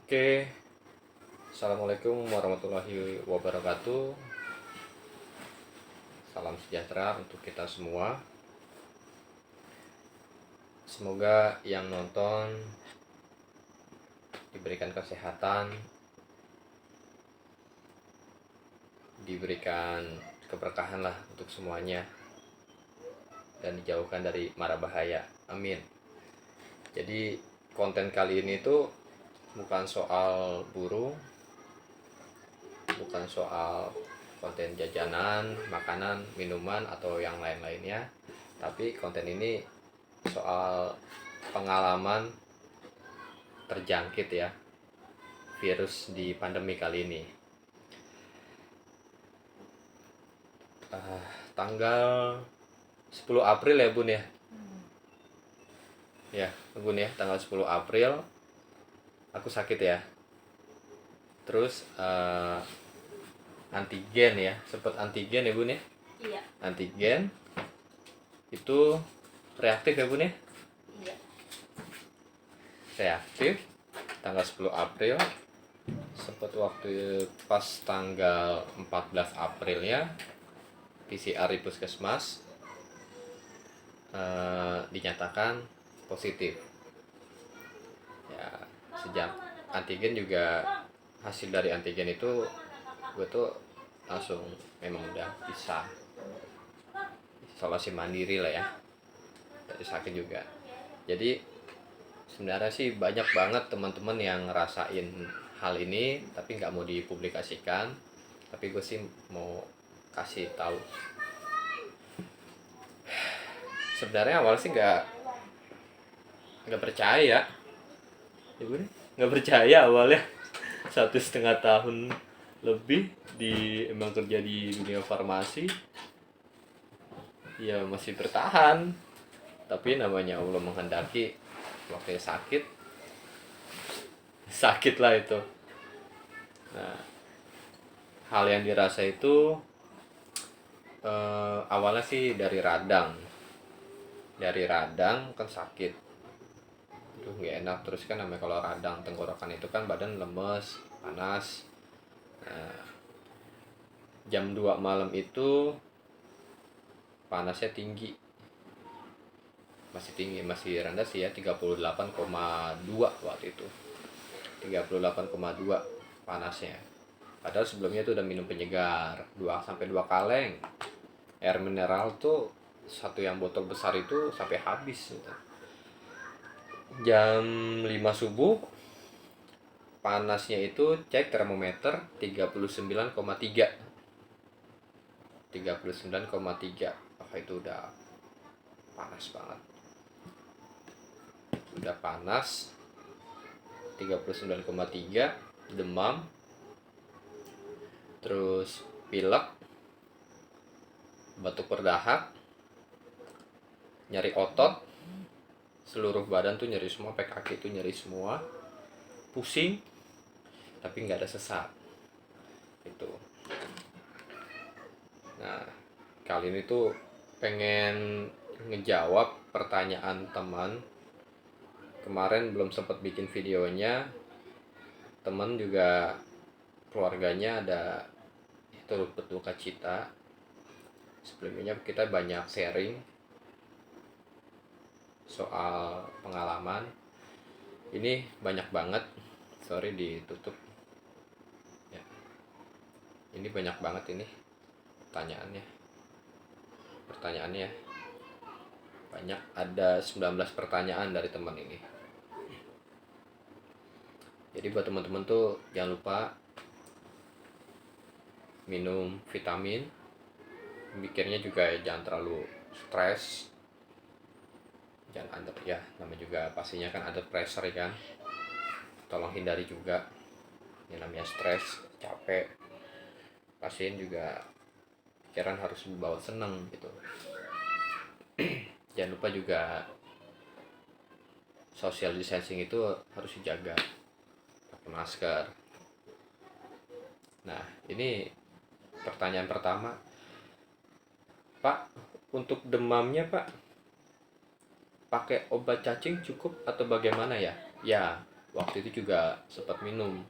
Oke, Assalamualaikum warahmatullahi wabarakatuh. Salam sejahtera untuk kita semua. Semoga yang nonton diberikan kesehatan, diberikan keberkahan lah untuk semuanya, dan dijauhkan dari mara bahaya. Amin. Jadi konten kali ini tuh bukan soal burung, bukan soal konten jajanan, makanan, minuman, atau yang lain-lainnya. Tapi konten ini soal pengalaman terjangkit ya virus di pandemi kali ini. Tanggal 10 April ya Bun ya. Ya Bun ya, tanggal 10 April aku sakit ya. Terus antigen ya, sempet antigen ya Bun ya. Iya. Antigen itu reaktif ya Bun ya. Iya. Reaktif tanggal 10 April. Sempat waktu pas tanggal 14 Aprilnya PCR di puskesmas dinyatakan positif ya. Sejak antigen juga, hasil dari antigen itu gue tuh langsung memang udah bisa isolasi mandiri lah ya dari sakit juga. Jadi sebenarnya sih banyak banget teman-teman yang ngerasain hal ini tapi nggak mau dipublikasikan. Tapi gue sih mau kasih tahu. Sebenarnya awal sih nggak percaya ya gue nggak percaya awalnya. 1,5 tahun lebih emang kerja di dunia farmasi ya masih bertahan. Tapi namanya Allah menghendaki, waktunya sakit lah itu. Nah, hal yang dirasa itu awalnya sih dari radang kan sakit, aduh nggak enak. Terus kan namanya kalau radang tenggorokan itu kan badan lemes, panas. Nah, jam 2 malam itu panasnya tinggi, masih rendah sih ya, 38,2 waktu itu. 38,2 panasnya. Padahal sebelumnya tuh udah minum penyegar 2 kaleng. Air mineral tuh satu yang botol besar itu sampai habis gitu. Jam 5 subuh panasnya itu cek termometer 39,3. Oh, itu udah panas banget. Udah panas 39,3, demam, terus pilek, batuk berdahak, nyari otot, seluruh badan tuh nyeri semua, sampai kaki tuh nyeri semua, pusing tapi nggak ada sesak itu. Nah, kali ini tuh pengen ngejawab pertanyaan teman. Kemarin belum sempat bikin videonya. Teman juga keluarganya ada turut berduka cita. Sebelumnya kita banyak sharing soal pengalaman. Ini banyak banget, sorry ditutup ya. Ini banyak banget ini pertanyaannya banyak, ada 19 pertanyaan dari teman ini. Jadi buat teman-teman tuh jangan lupa minum vitamin. Mikirnya juga jangan terlalu stres, jangan under ya, namanya juga pastinya kan ada pressure ya kan. Tolong hindari juga yang namanya stres, capek. Pasien juga pikiran harus dibawa seneng gitu. Jangan lupa juga social distancing itu harus dijaga, pakai masker. Nah, ini pertanyaan pertama, Pak, untuk demamnya Pak pakai obat cacing cukup atau bagaimana ya? Ya, waktu itu juga sempat minum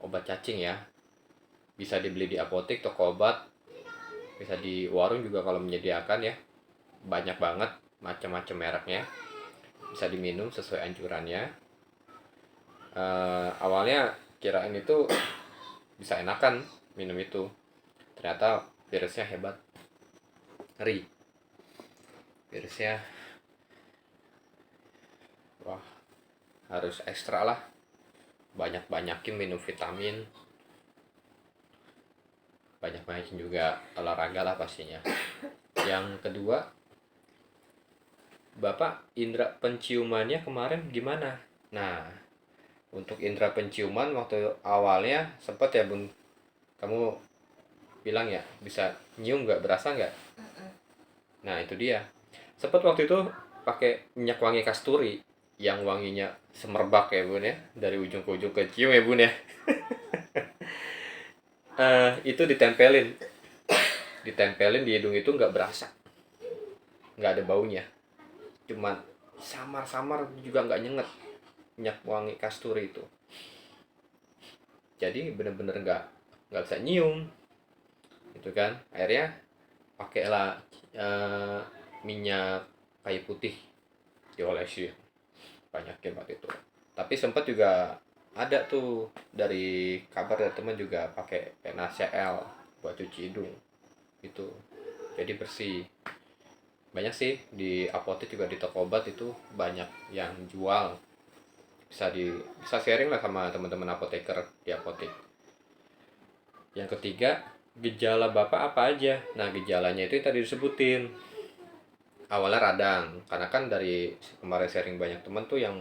obat cacing ya, bisa dibeli di apotek, toko obat, bisa di warung juga kalau menyediakan ya, banyak banget macam-macam mereknya, bisa diminum sesuai anjurannya. Awalnya kirain itu bisa enakan minum itu, ternyata virusnya hebat, ngeri virusnya. Wah, harus ekstra lah, banyak-banyakin minum vitamin, banyak-banyakin juga olahraga lah pastinya. Yang kedua, Bapak indera penciumannya kemarin gimana? Nah, untuk indera penciuman waktu awalnya sempat ya Bun, kamu bilang ya bisa nyium nggak, berasa nggak? Nah itu dia, sempat waktu itu pakai minyak wangi kasturi yang wanginya semerbak ya Bun ya, dari ujung ke ujung kecium ya Bun ya. Itu ditempelin di hidung, itu nggak berasa, nggak ada baunya, cuman samar-samar juga nggak nyengat minyak wangi kasturi itu. Jadi bener-bener nggak bisa nyium itu kan. Akhirnya pakailah minyak kayu putih, diolesi banyakin waktu itu. Tapi sempat juga ada tuh dari kabar dari teman juga pakai NaCl buat cuci hidung itu, jadi bersih. Banyak sih di apotek juga, di toko obat itu banyak yang jual, bisa sharing lah sama teman-teman apoteker di apotek. Yang ketiga, gejala Bapak apa aja? Nah, gejalanya itu yang tadi disebutin. Awalnya radang, karena kan dari kemarin sharing banyak teman tuh yang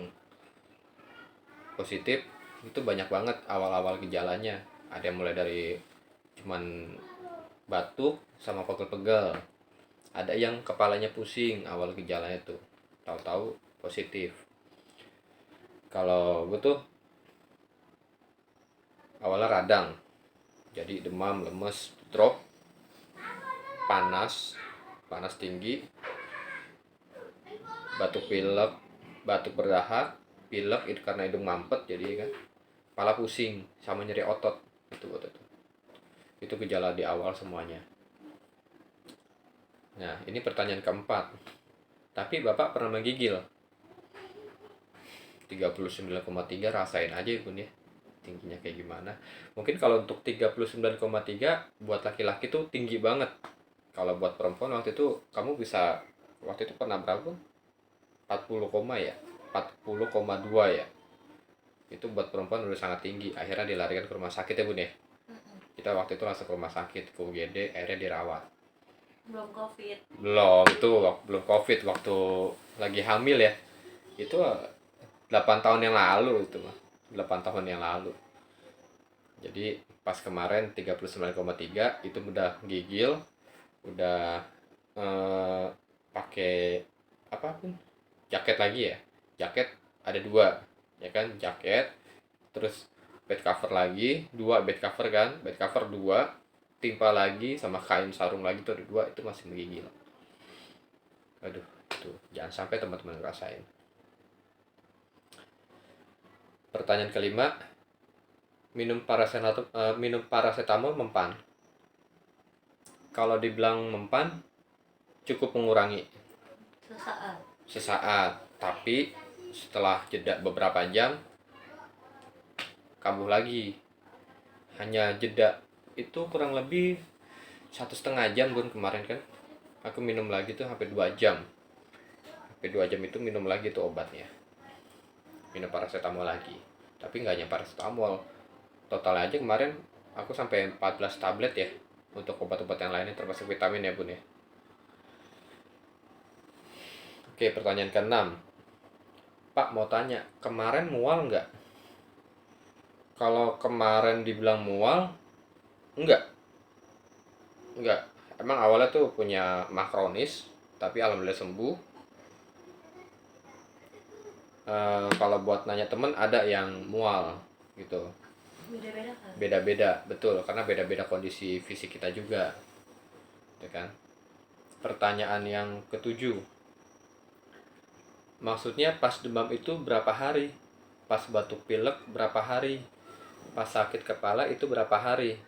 positif, itu banyak banget awal-awal gejalanya. Ada yang mulai dari cuman batuk sama pegel-pegel. Ada yang kepalanya pusing awal gejalanya tuh. Tahu-tahu positif. Kalau gue tuh awalnya radang, jadi demam, lemes, drop, panas, panas tinggi, batuk pilek, batuk berdahak, pilek itu karena hidung mampet jadi kan, kepala pusing sama nyeri otot. Itu gejala di awal semuanya. Nah ini pertanyaan keempat, tapi Bapak pernah menggigil? 39,3, rasain aja ya Bun ya, tingginya kayak gimana. Mungkin kalau untuk 39,3 buat laki-laki tuh tinggi banget. Kalau buat perempuan waktu itu kamu bisa, waktu itu pernah berapa? 40, ya 40,2 ya. Itu buat perempuan udah sangat tinggi. Akhirnya dilarikan ke rumah sakit ya Bun ya. Kita waktu itu langsung ke rumah sakit, ke UGD, akhirnya dirawat. Belum covid. Belum covid, waktu lagi hamil ya. Itu 8 tahun yang lalu itu mah. 8 tahun yang lalu. Jadi pas kemarin 39,3 itu udah gigil, udah pakai apa pun, jaket lagi ya. Jaket ada dua ya kan, jaket terus bed cover lagi dua, bed cover kan, bed cover dua, timpa lagi sama kain sarung lagi tuh ada dua, itu masih menggigil. Aduh, itu jangan sampai teman-teman ngerasain. Pertanyaan kelima, minum paracetamol mempan. Kalau dibilang mempan, cukup mengurangi sesaat, tapi setelah jeda beberapa jam kambuh lagi. Hanya jeda itu kurang lebih 1,5 jam Bun. Kemarin kan aku minum lagi tuh hampir 2 jam. Hampir 2 jam itu minum lagi tuh obatnya, minum paracetamol lagi. Tapi nggak hanya paracetamol, total aja kemarin aku sampai 14 tablet ya untuk obat-obat yang lainnya termasuk vitamin ya Bun ya. Oke, pertanyaan ke-6, Pak mau tanya, kemarin mual nggak? Kalau kemarin dibilang mual, enggak. Emang awalnya tuh punya mah kronis, tapi alhamdulillah sembuh. Kalau buat nanya temen, ada yang mual gitu. Beda-beda kan? Beda-beda, betul, karena beda-beda kondisi fisik kita juga, ya kan. Pertanyaan yang ke-7, maksudnya pas demam itu berapa hari? pas batuk pilek berapa hari, pas sakit kepala itu berapa hari,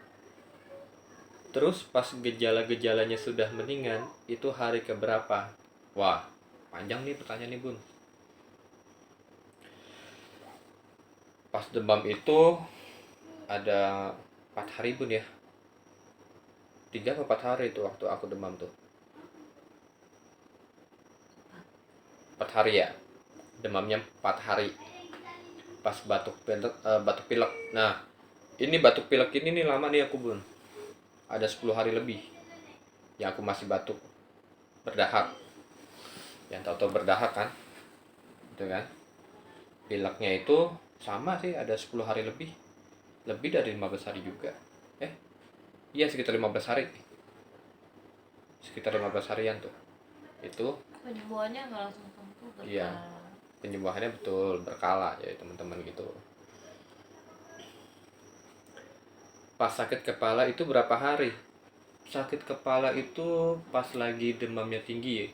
terus pas gejala-gejalanya sudah mendingan itu hari keberapa. Wah, panjang nih pertanyaan nih Bun. Pas demam itu ada 4 hari Bun ya, 3 atau 4 hari itu waktu aku demam tuh. 4 hari ya, demamnya 4 hari. Pas batuk pilek. Nah, ini batuk pilek ini nih lama nih aku Bun. Ada 10 hari lebih yang aku masih batuk berdahak. Yang tahu-tahu berdahak kan, gitu kan. Pileknya itu sama sih, ada 10 hari lebih dari 15 hari juga. Iya, sekitar 15 hari, sekitar 15 harian tuh itu. Penyembuhannya nggak langsung sembuh, Iya, penyembuhannya betul berkala ya teman-teman gitu. Pas sakit kepala itu berapa hari? Sakit kepala itu pas lagi demamnya tinggi ya,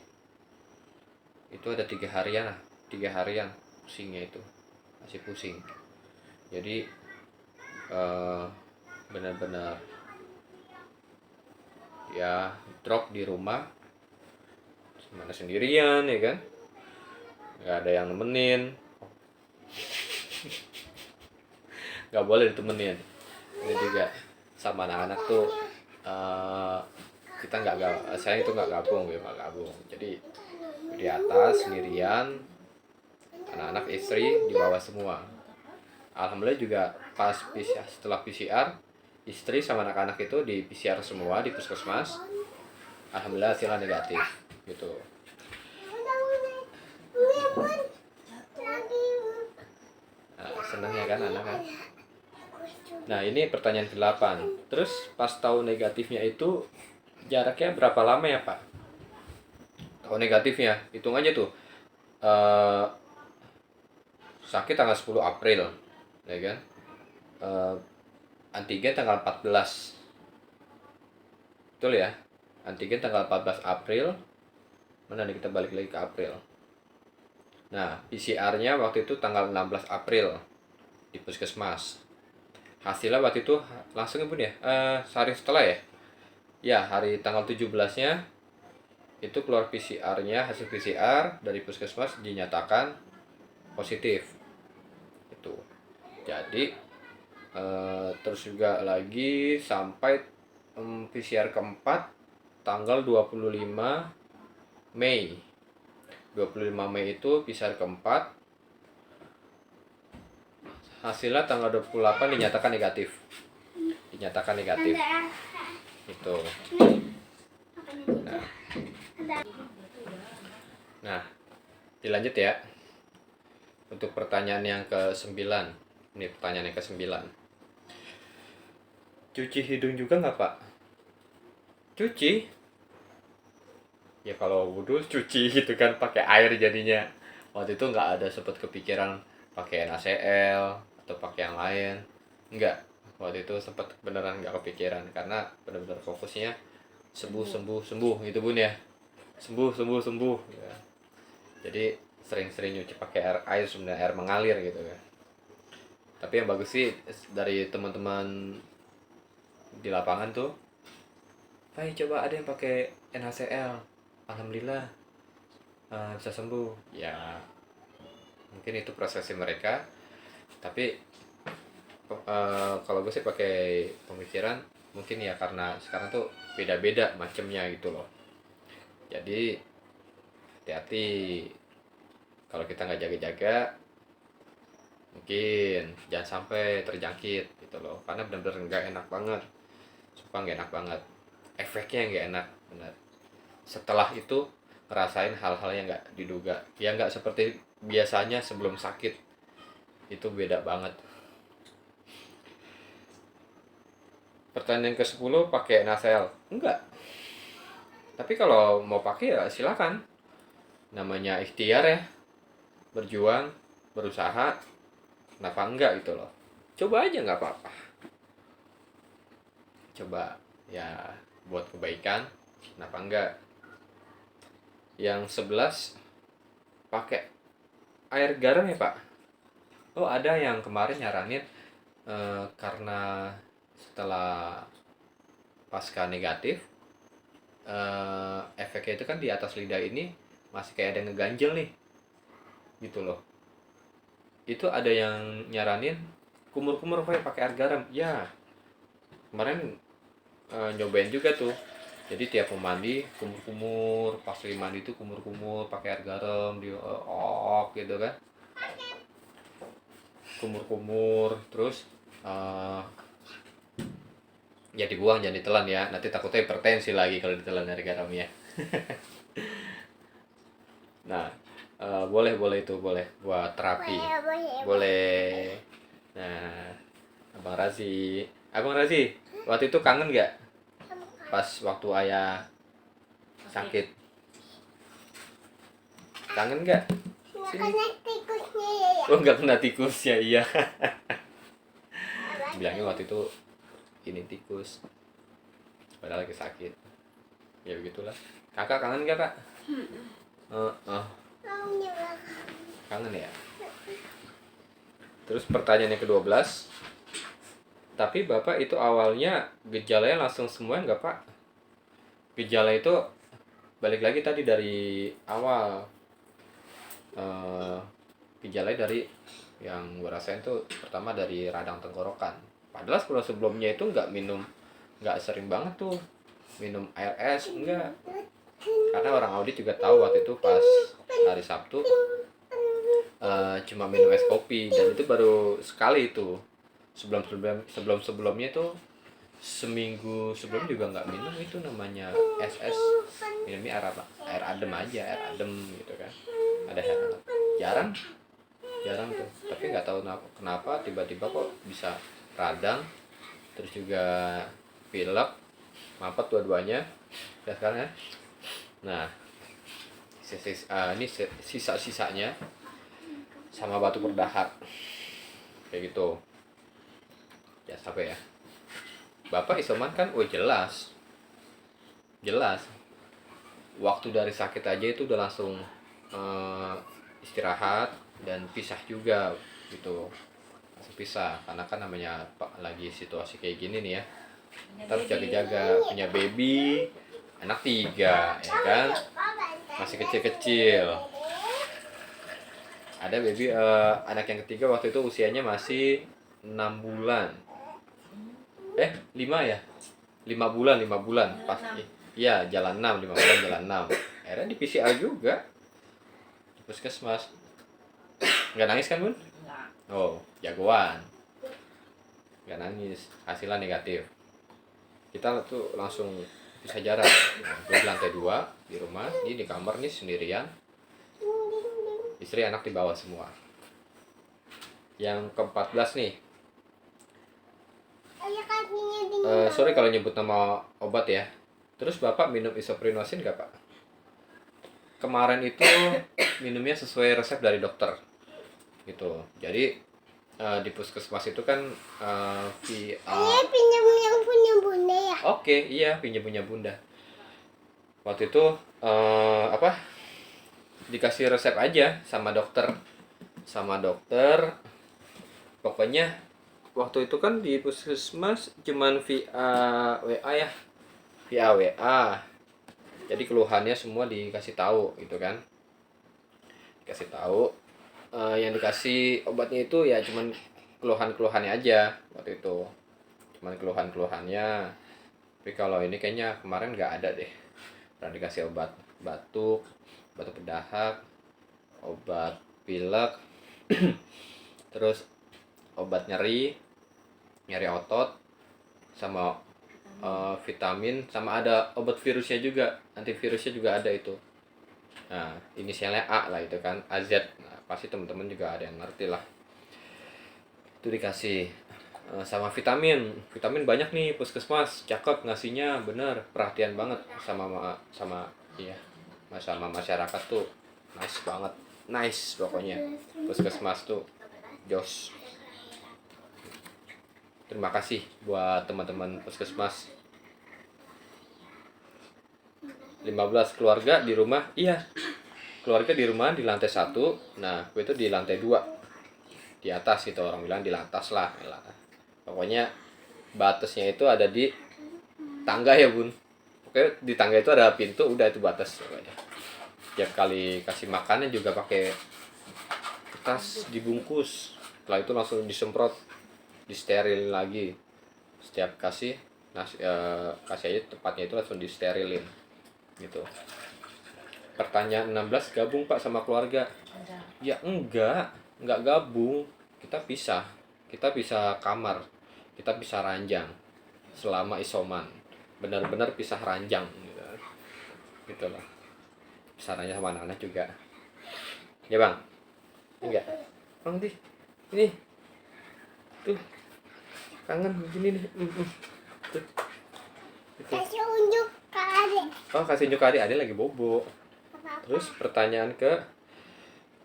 itu ada 3 harian lah, 3 harian pusingnya itu, masih pusing. Jadi benar-benar ya drop di rumah, mana sendirian ya kan, nggak ada yang nemenin, nggak boleh ditemenin. Ini juga sama anak-anak tuh kita saya itu nggak gabung ya, nggak gabung. Jadi di atas sendirian, anak-anak istri di bawah semua. Alhamdulillah juga pas PCR, setelah PCR istri sama anak-anak itu di PCR semua di puskesmas. Alhamdulillah hasilnya negatif gitu. Nah, seneng ya kan anak kan. Nah, ini pertanyaan ke-8. Terus pas tahu negatifnya itu jaraknya berapa lama ya Pak? Tahu negatifnya, hitung aja tuh. Sakit tanggal 10 April, ya kan? Antigen tanggal 14. Betul ya? Antigen tanggal 14 April. Mana nih, kita balik lagi ke April. Nah, PCR-nya waktu itu tanggal 16 April di puskesmas. Hasilnya waktu itu langsung ya Bun ya? Sehari setelah ya? Ya, hari tanggal 17-nya itu keluar PCR-nya, hasil PCR dari puskesmas dinyatakan positif. Itu. Jadi terus juga lagi sampai PCR keempat tanggal 25 Mei. 25 Mei itu PCR keempat, hasilnya tanggal 28 dinyatakan negatif. Itu. Nah, dilanjut ya. Untuk pertanyaan yang ke-9. Ini pertanyaan yang ke-9. Cuci hidung juga nggak Pak? Cuci. Ya kalau wudhu cuci gitu kan, pakai air jadinya. Waktu itu nggak ada sempat kepikiran pakai NaCl atau pakai yang lain. Nggak. Waktu itu sempat beneran nggak kepikiran karena benar-benar fokusnya sembuh gitu Bun ya. Sembuh ya. Jadi sering-sering nyuci pakai air sebenarnya, air mengalir gitu ya. Tapi yang bagus sih dari teman-teman di lapangan tuh, "Hai, coba ada yang pakai NaCl." Alhamdulillah bisa sembuh. Ya mungkin itu prosesnya mereka. Tapi kalau gue sih pakai pemikiran mungkin ya karena sekarang tuh beda-beda macamnya gitu loh. Jadi hati-hati, kalau kita nggak jaga-jaga mungkin jangan sampai terjangkit gitu loh, karena benar-benar nggak enak banget, sumpah nggak enak banget, efeknya nggak enak benar. Setelah itu ngerasain hal-hal yang nggak diduga, ya nggak seperti biasanya sebelum sakit, itu beda banget. Pertanyaan ke-10, pakai NaCl? Enggak. Tapi kalau mau pakai ya silakan. Namanya ikhtiar ya. Berjuang, berusaha. Kenapa enggak gitu loh. Coba aja nggak apa-apa. Coba ya buat kebaikan. Kenapa enggak. Yang 11, pakai air garam ya Pak? Oh, ada yang kemarin nyaranin karena setelah pasca negatif, efeknya itu kan di atas lidah ini masih kayak ada yang ngeganjel nih gitu loh. Itu ada yang nyaranin kumur-kumur pakai air garam ya. Kemarin nyobain juga tuh, jadi tiap mau mandi kumur-kumur, pas lagi mandi tuh kumur-kumur pakai air garam di gitu kan, kumur-kumur terus eh, ya dibuang, jangan ditelan ya, nanti takutnya hipertensi lagi kalau ditelan air garamnya. Nah, boleh boleh itu boleh buat terapi, boleh. Nah, abang Razi waktu itu kangen nggak pas waktu ayah sakit? Kangen nggak? Sini. Oh, nggak kena tikusnya, iya. Bilangnya waktu itu ini tikus, padahal lagi sakit. Ya begitulah. Kakak kangen nggak, Kak? Kangen ya. Terus pertanyaan yang ke-12, tapi Bapak itu awalnya gejalanya langsung semua nggak, Pak? Gejala itu balik lagi tadi dari awal, gejalanya dari yang gue rasain tuh pertama dari radang tenggorokan. Padahal sebelumnya itu nggak sering banget tuh minum air es, enggak. Karena orang audit juga tahu waktu itu pas hari Sabtu cuma minum es kopi, dan itu baru sekali itu. Sebelumnya tuh seminggu sebelum juga nggak minum itu namanya es, minumnya air adem aja, air adem gitu kan, ada air hangat. Jarang tuh, tapi nggak tahu kenapa tiba-tiba kok bisa radang, terus juga pilek, mampet dua-duanya ya sekarang ya. Nah, ini sisa-sisanya sama batuk berdahak kayak gitu ya, sampai ya Bapak isoman kan. Oh, jelas waktu dari sakit aja itu udah langsung istirahat dan pisah juga gitu, langsung pisah karena kan namanya Pak lagi situasi kayak gini nih ya, harus jaga-jaga, punya baby anak 3 ya kan, masih kecil-kecil. Ada baby anak yang ketiga waktu itu usianya masih 6 bulan. 5 ya? 5 bulan pas. Iya, jalan 6, 5 bulan jalan 6. Akhirnya di PCR juga. Di puskesmas. Nggak nangis kan, Bun? Enggak. Oh, jagoan. Nggak nangis, hasilnya negatif. Kita tuh langsung bisa jarak. Nah, gue di lantai 2 di rumah, ini di kamar nih sendirian. Istri anak di bawah semua. Yang ke-14 nih. Sorry kalau nyebut nama obat ya. Terus Bapak minum isoprenosin nggak, Pak? Kemarin itu minumnya sesuai resep dari dokter gitu. Jadi di puskesmas itu kan pinjam yang punya bunda ya? Oke, iya, pinjam punya bunda. Waktu itu dikasih resep aja sama dokter. Pokoknya waktu itu kan di puskesmas cuman via WA ya, via WA. Jadi keluhannya semua dikasih tahu gitu kan, dikasih tahu. Yang dikasih obatnya itu ya cuman keluhannya aja waktu itu, cuman keluhannya. Tapi kalau ini kayaknya kemarin nggak ada deh, pernah dikasih obat batuk berdahak, obat pilek, terus obat nyeri otot, sama vitamin, sama ada obat virusnya juga, antivirusnya juga ada itu. Nah, inisialnya A lah itu kan, AZ. Nah, pasti teman-teman juga ada yang ngerti lah. Itu dikasih sama vitamin banyak nih puskesmas, cakep ngasihnya, bener, perhatian banget sama iya, sama masyarakat tuh nice banget, nice pokoknya. Puskesmas tuh jos. Terima kasih buat teman-teman puskesmas. 15 keluarga di rumah, iya. Keluarga di rumah di lantai 1, nah gue itu di lantai 2. Di di atas gitu, orang bilang di lantas lah. Pokoknya batasnya itu ada di tangga ya bun. Pokoknya di tangga itu ada pintu, udah itu batas pokoknya. Tiap kali kasih makannya juga pakai kertas dibungkus, setelah itu langsung disemprot, disterilin lagi. Setiap kasih kasih aja tempatnya itu langsung disterilin gitu. Pertanyaan 16, gabung Pak sama keluarga? Ada. Ya enggak gabung. Kita pisah kamar, kita pisah ranjang selama isoman, benar-benar pisah ranjang gitu lah. Pisah ranjang sama anak-anak juga ya bang. Enggak bang ini tuh kangen begini nih. Tuh. Gitu. Kasih unjuk ke adik. Oh kasih unjuk adik lagi bobo. Terus pertanyaan ke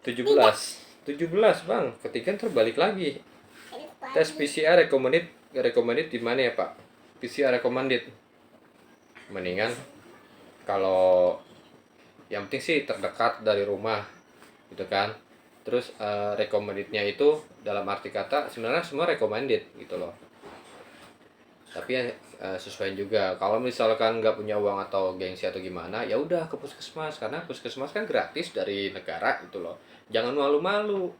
17 bang, ketiga terbalik lagi. Tes PCR recommended di mana ya Pak? PCR recommended mendingan kalau yang penting sih terdekat dari rumah gitu kan. Terus recommendednya itu dalam arti kata sebenarnya semua recommended gitu loh, tapi sesuai juga. Kalau misalkan nggak punya uang atau gengsi atau gimana, ya udah ke puskesmas, karena puskesmas kan gratis dari negara gitu loh. Jangan malu-malu.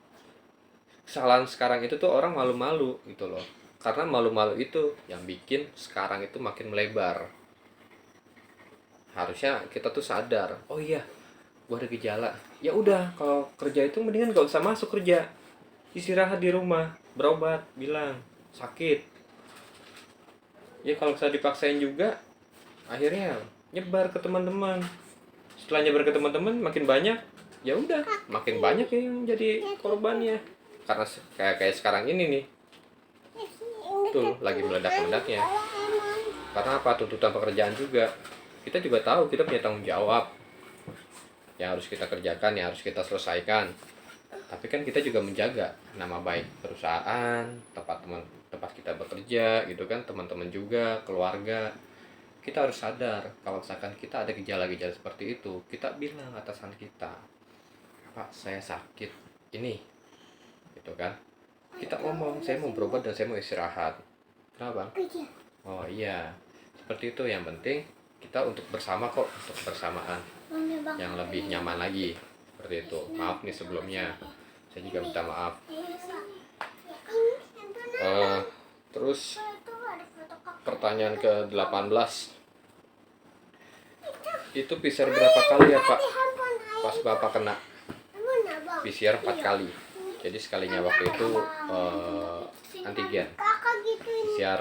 Kesalahan sekarang itu tuh orang malu-malu gitu loh, karena malu-malu itu yang bikin sekarang itu makin melebar. Harusnya kita tuh sadar, oh iya gua ada gejala, ya udah kalau kerja itu mendingan gak usah masuk kerja, istirahat di rumah, berobat, bilang sakit. Ya kalau saya dipaksain juga akhirnya nyebar ke teman-teman. Setelah nyebar ke teman-teman makin banyak, ya udah makin banyak yang jadi korbannya. Karena kayak sekarang ini nih, tuh lagi meledak-meledaknya. Karena apa? Tuntutan pekerjaan juga. Kita juga tahu kita punya tanggung jawab yang harus kita kerjakan, yang harus kita selesaikan. Tapi kan kita juga menjaga nama baik perusahaan, tempat kita bekerja gitu kan, teman-teman juga, keluarga. Kita harus sadar kalau misalkan kita ada gejala-gejala seperti itu, kita bilang atasan kita, Pak saya sakit ini gitu kan. Kita ngomong saya mau berobat dan saya mau istirahat. Kenapa bang? Oh iya seperti itu. Yang penting kita untuk bersama kok, untuk bersamaan yang lebih nyaman lagi seperti itu. Maaf nih sebelumnya, saya juga minta maaf. Terus pertanyaan ke-18, itu PCR berapa kali ya Pak? Pas Bapak kena PCR 4 kali. Jadi sekalinya waktu itu antigen. PCR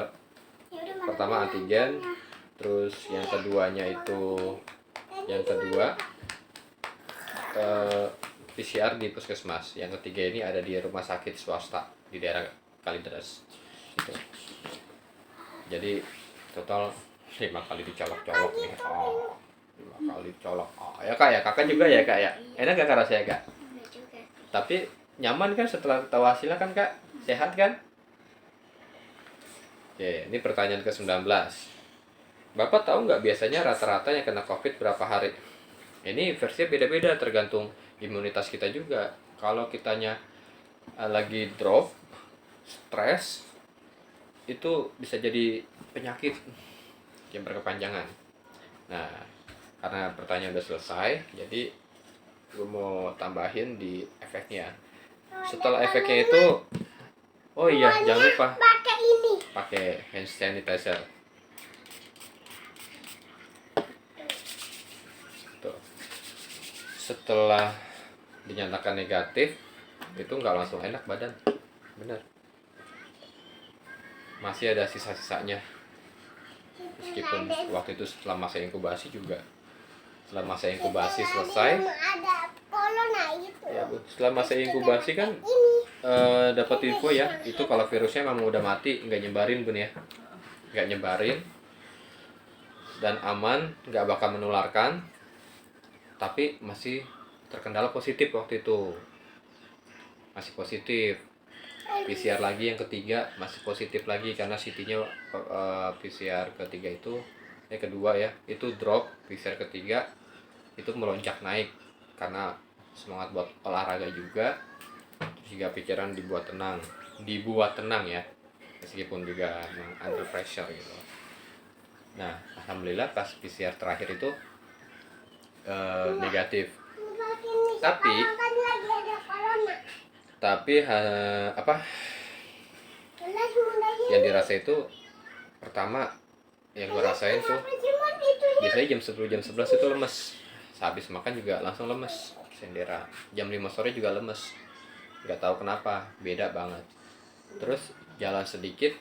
pertama antigen, terus yang keduanya itu PCR di puskesmas, yang ketiga ini ada di rumah sakit swasta di daerah Kalideres gitu. Jadi total 5 kali dicolok-colok nih. 5 kali colok. Ya kak ya, kakak juga ya kak ya. Enak gak kak rasanya kak? Tapi nyaman kan setelah tahu hasilnya kan kak? Sehat kan? Oke, ini pertanyaan ke-19. Bapak tahu nggak biasanya rata-rata yang kena COVID berapa hari? Ini versinya beda-beda tergantung imunitas kita juga. Kalau kitanya lagi drop, stres, itu bisa jadi penyakit yang berkepanjangan. Nah, karena pertanyaan udah selesai, jadi gue mau tambahin di efeknya. Setelah efeknya itu, oh iya jangan lupa pakai hand sanitizer. Tuh. Setelah dinyatakan negatif, itu nggak langsung enak badan, bener. Masih ada sisa-sisanya. Meskipun waktu itu setelah masa inkubasi juga, setelah masa inkubasi selesai, ya Bu, setelah masa inkubasi kan dapat info ya, itu kalau virusnya memang udah mati, nggak nyebarin Bun ya, nggak nyebarin dan aman, nggak bakal menularkan, tapi masih terkendala positif waktu itu, masih positif. PCR lagi yang ketiga masih positif lagi, karena CT-nya PCR ketiga itu kedua ya, itu drop. PCR ketiga itu melonjak naik karena semangat buat olahraga juga, terus sehingga pikiran dibuat tenang ya, meskipun juga under pressure gitu. Nah, alhamdulillah pas PCR terakhir itu negatif. Tapi kan lagi ada corona. apa Kelas mulai yang dirasa itu pertama yang gue rasain tuh cuman itu ya. biasanya jam 10 jam 11 itu lemes, habis makan juga langsung lemes sendera, jam 5 sore juga lemes, nggak tahu kenapa, beda banget. Terus jalan sedikit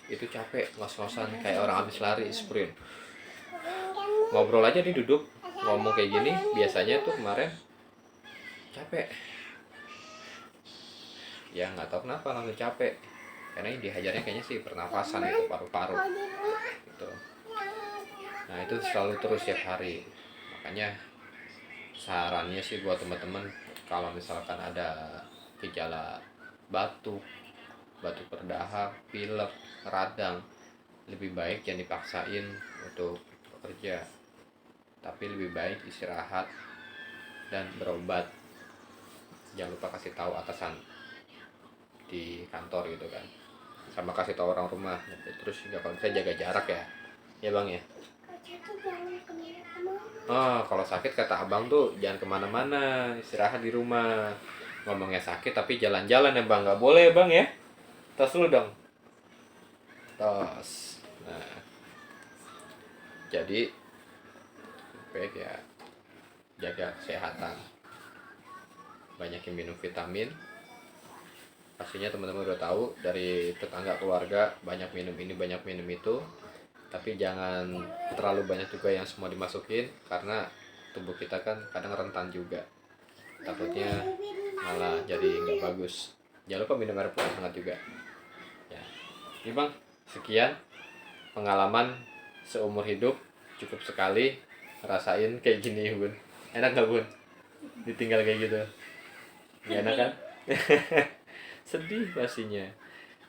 itu capek, ngos-ngosan kayak orang habis lari sprint. Ngobrol aja nih, duduk ngomong kayak gini biasanya tuh kemarin capek ya, nggak tahu kenapa langsung capek, karena ini dihajarnya kayaknya sih pernafasan itu, paru-paru Kalau di rumah gitu. Nah itu selalu terus tiap hari. Makanya sarannya sih buat teman-teman, kalau misalkan ada gejala batuk berdahak, pilek, radang, lebih baik jangan dipaksain untuk bekerja, tapi lebih baik istirahat dan berobat. Jangan lupa kasih tahu atasan di kantor gitu kan, sama kasih tahu orang rumah. Terus juga kalau bisa jaga jarak ya bang ya. sakit jangan kemana-mana. Kalau sakit kata abang tuh jangan kemana-mana, istirahat di rumah. Ngomongnya sakit tapi jalan-jalan ya bang, nggak boleh bang ya. Tos dulu dong, tos. Nah, jadi baik ya, jaga kesehatan, banyakin minum vitamin. Pastinya teman-teman udah tahu dari tetangga keluarga, banyak minum ini banyak minum itu, tapi jangan terlalu banyak juga yang semua dimasukin, karena tubuh kita kan kadang rentan juga, takutnya malah jadi nggak bagus. Jangan lupa minum air putih hangat juga ya. Ini bang, sekian pengalaman seumur hidup, cukup sekali rasain kayak gini bun. Enak nggak bun ditinggal kayak gitu? Gak enak kan? Sedih pastinya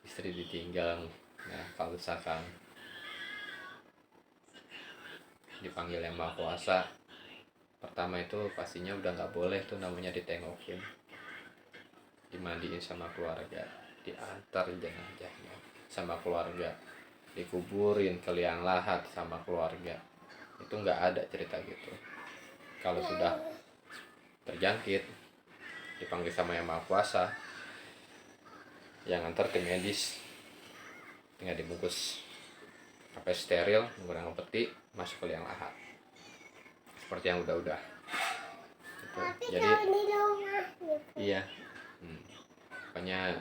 istri ditinggal. Nah kalau misalkan dipanggil yang maha kuasa, pertama itu pastinya udah nggak boleh tuh namanya ditengokin, dimandiin sama keluarga, diantar jenazahnya sama keluarga, dikuburin ke liang lahat sama keluarga. Itu nggak ada cerita gitu. Kalau sudah terjangkit, dipanggil sama yang maha kuasa, yang antar tim medis, tinggal dibungkus sampai steril, menggunakan peti, masuk ke liang lahat seperti yang udah gitu. Tapi Jadi kalau di rumah iya, pokoknya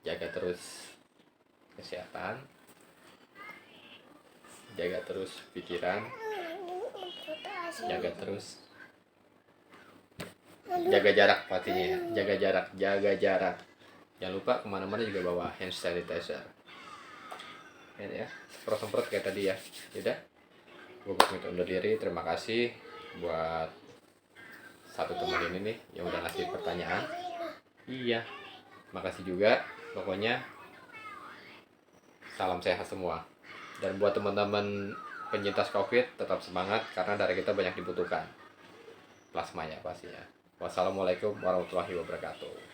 jaga terus kesehatan, jaga terus pikiran, jaga terus jaga jarak pastinya, jaga jarak. Jangan lupa kemana-mana juga bawa hand sanitizer ya, semprot kayak tadi ya. Yaudah, gue pamit undur diri. Terima kasih buat satu teman ini nih yang udah ngasih pertanyaan. Iya, makasih juga. Pokoknya salam sehat semua. Dan buat teman-teman penyintas COVID, tetap semangat karena dari kita banyak dibutuhkan plasmanya pastinya. Wassalamualaikum warahmatullahi wabarakatuh.